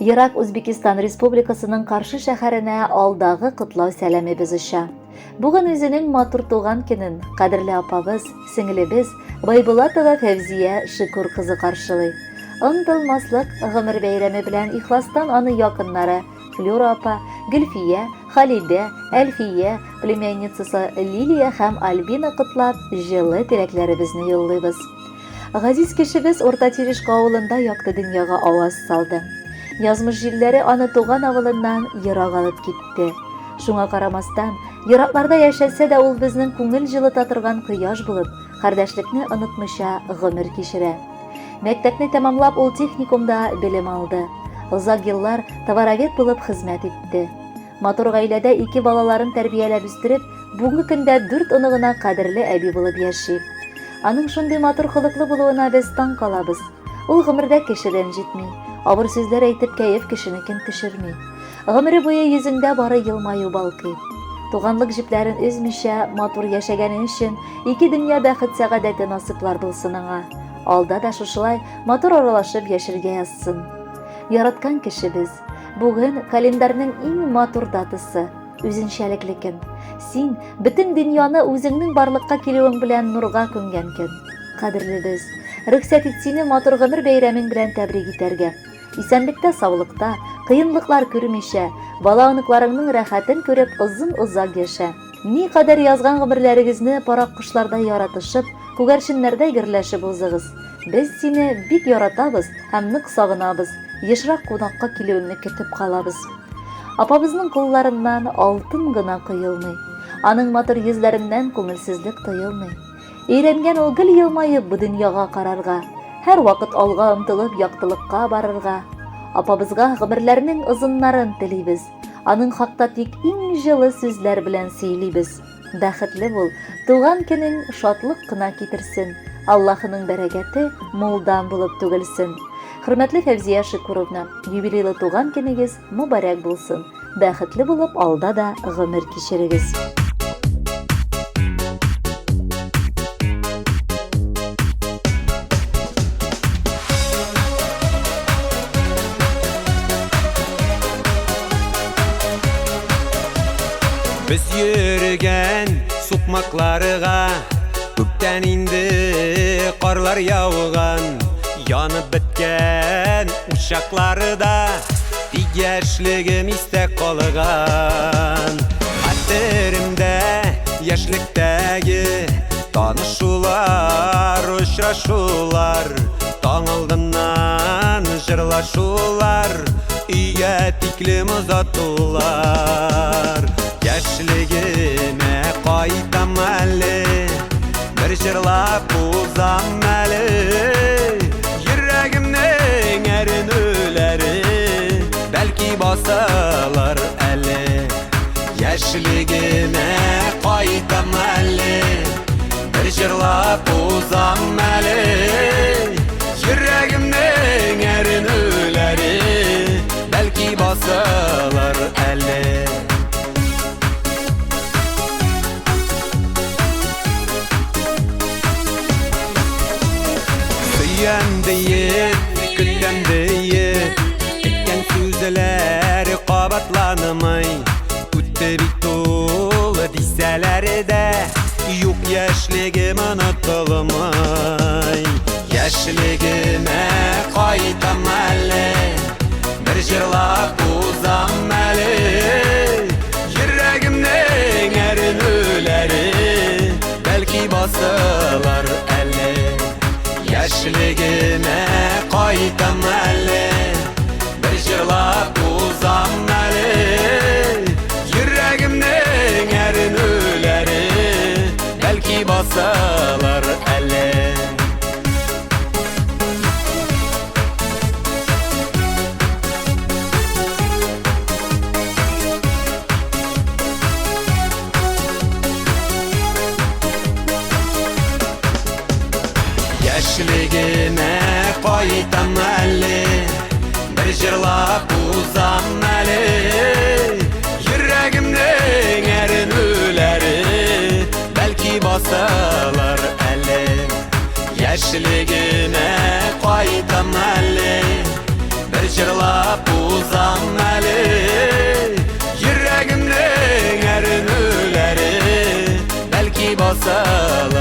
Ирак Үзбекистан Республикасының Каршы шәһәренә алдагы котлау сәламебез оша. Бүген үзенең матур туган көнен кадерле апабыз, сеңлебез Байбулатова Фәвзия Шөкүр кызы каршылый. Ынтылмаслык гомер бәйрәме белән ихластан аны якыннары Флюра апа, Гөлфия, Халидә, Әлфия, племянницасы Лилия һәм Альбина котлап, җылы теләкләребезне юллыйбыз. Газиз кешебез Орта Терешка авылында якты дөньяга аваз салды. Язмыш җилләре аны туган авылыннан ерак алып китте. Шуңа карамастан, еракларда яшәсә дә ул безнең күңел җылыта торган кояш булып, кардәшлекне онытмыйча гомер кичерә. Мәктәпне тәмамлап, ул техникумда белем алды. Озак еллар товаровед булып хезмәт итте. Матур гаиләдә 2 балаларын тәрбияләп үстереп, бүгенге көндә 4 оныгына кадерле әби булып яши. Аның шундый матур холыклы булуына без таң калабыз. Ул гомердә кешедән җитми, авыр сүзләр әйтеп кәеф кешенекен төшерми. Гомере буе йөзендә бары елмаю балкый. Туганлык җепләрен үзмичә матур яшәгәне өчен 2 дөнья бәхет сәгадәте насыплар булсын аңа. Алда да шушылай матур аралашып яшәргә язсын. Яраткан кешебез, бүген календарның иң матур датасы, үзенчәлекле көн. Син бөтен дөньяны үзеңнең барлыкка килүең белән нурга күмгән көн. Кадерлебез, рөхсәт ит сине матур гомер бәйрәмең белән тәбрик итәргә. Исәнлектә, саулыкта, кыенлыклар күрмичә, бала-оныкларыңның рәхәтен күреп озын-озак яшә. Ни кадәр язган гомерләрегезне парак кошларда яратышып, күгәрченнәрдә гөрләшеп узыгыз. Без сине бик яратабыз һәм нык сагынабыз. Ешрак кунакка килүеңне көтеп калабыз. Апабызның кулларыннан алтын гына кыйылмый. Аның матур йөзләреннән күңелсезлек тоелмый. Өйрәнгән ул гел елмаеп бу дөньяга карарга, һәр вакыт алга омтылып яктылыкка барырга. Апабызга гомерләрнең озыннарын телибез. Аның хакта тик иң җылы сүзләр белән сөйлибез. Бәхетле бул, туган көнең шатлык кына китерсен. Аллаһының бәрәкәте мулдан булып түгелсен. Хөрмәтле Фәвзия Шөкүровна, юбилейлы туган көнегез мөбарәк булсын. Бәхетле булып алда да гомер кичерегез. Biz yürügen sukmaklarıga, күптән инде карлар яуган, янып беткән учакларда тик яшьлегем истә калган. Хәтеремдә яшьлектәге танышулар, очрашулар, таң алдыннан җырлашулар, өйгә тиклем озатулар. Яшьлегемә кайтам әле, bir җырлап узам әле, йөрәгемнең әрнүләре бәлки басалар әле. Яшьлегемә кайтам әле, bir җырлап узам әле, йөрәгемнең әрнүләре бәлки басалар әле. Көткән дейет, әйткән сүзләр кабатланмый. Үтте бит ул дисәләр дә, юк яшьлегем онытылмый. Яшьлегемә кайтам әле, bir җырлап узам әле, йөрәгемнең әрнүләре бәлки басылар әле. Яшьлегемә кайтам әле, bir җырлап узам әле, йөрәгемнең әрнүләре бәлки басалар әле. Яшьлегемә кайтам әле, bir җырлап узам әле, йөрәгемнең әрнүләре бәлки басалар әле. Яшьлегемә кайтам әле, bir җырлап uzam eli Yüreğimden erinüleri Belki basıl